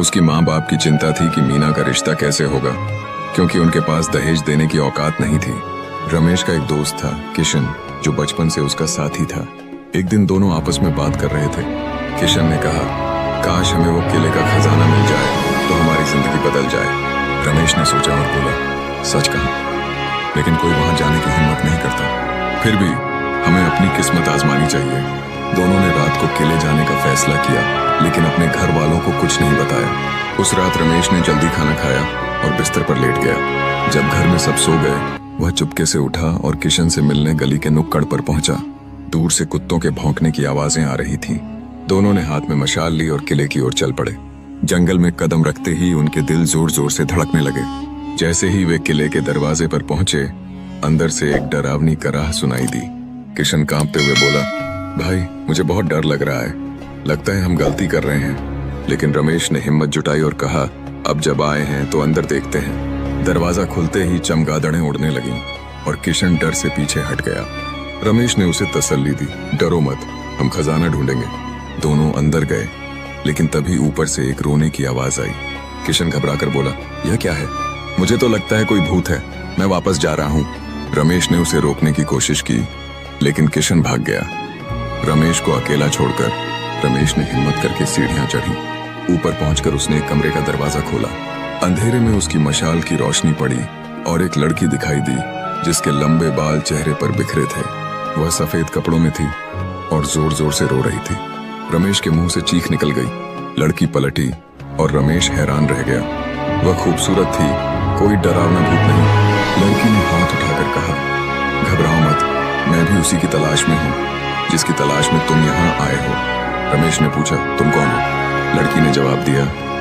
उसकी माँ बाप की चिंता थी कि मीना का रिश्ता कैसे होगा, क्योंकि उनके पास दहेज देने की औकात नहीं थी। रमेश का एक दोस्त था किशन, जो बचपन से उसका साथी था। एक दिन दोनों आपस में बात कर रहे थे। किशन ने कहा, काश हमें वो किले का खजाना मिल जाए तो हमारी जिंदगी बदल जाए। रमेश ने सोचा और बोला, सच कहा, लेकिन कोई वहां जाने की हिम्मत नहीं करता। फिर भी हमें अपनी किस्मत आजमानी चाहिए। दोनों ने रात को किले जाने का फैसला किया, लेकिन अपने घर वालों को कुछ नहीं बताया। उस रात रमेश ने जल्दी खाना खाया और बिस्तर पर लेट गया। जब घर में सब सो गए, वह चुपके से उठा और किशन से मिलने गली के नुक्कड़ पर पहुंचा। दूर से कुत्तों के भौंकने की आवाजें आ रही थीं। दोनों ने हाथ में मशाल ली और किले की ओर चल पड़े। जंगल में कदम रखते ही उनके दिल जोर जोर से धड़कने लगे। जैसे ही वे किले के दरवाजे पर पहुंचे, अंदर से एक डरावनी कराह सुनाई दी। किशन कांपते हुए बोला, भाई मुझे बहुत डर लग रहा है, लगता है हम गलती कर रहे हैं। लेकिन रमेश ने हिम्मत जुटाई और कहा, अब जब आए हैं तो अंदर देखते हैं। दरवाजा खुलते ही चमगादड़ें उड़ने लगीं और किशन डर से पीछे हट गया। रमेश ने उसे तसल्ली दी, डरो मत, हम खजाना ढूंढेंगे। दोनों अंदर गए, लेकिन तभी ऊपर से एक रोने की आवाज आई। किशन घबराकर बोला, यह क्या है? मुझे तो लगता है कोई भूत है, मैं वापस जा रहा हूँ। रमेश ने उसे रोकने की कोशिश की, लेकिन किशन भाग गया। रमेश को अकेला छोड़कर रमेश ने हिम्मत करके सीढ़ियां चढ़ी। ऊपर पहुंचकर उसने एक कमरे का दरवाजा खोला। अंधेरे में उसकी मशाल की रोशनी पड़ी और एक लड़की दिखाई दी, जिसके लंबे बाल चेहरे पर बिखरे थे। वह सफेद कपड़ों में थी और जोर जोर से रो रही थी। रमेश के मुंह से चीख निकल गई। लड़की पलटी और रमेश हैरान रह गया। वह खूबसूरत थी, कोई डरावना भूत नहीं। लड़की ने हाथ उठाकर कहा, घबराओ मत, मैं भी उसी की तलाश में हूँ जिसकी तलाश में तुम यहाँ आए हो। रमेश ने पूछा, तुम कौन हो? लड़की ने जवाब दिया,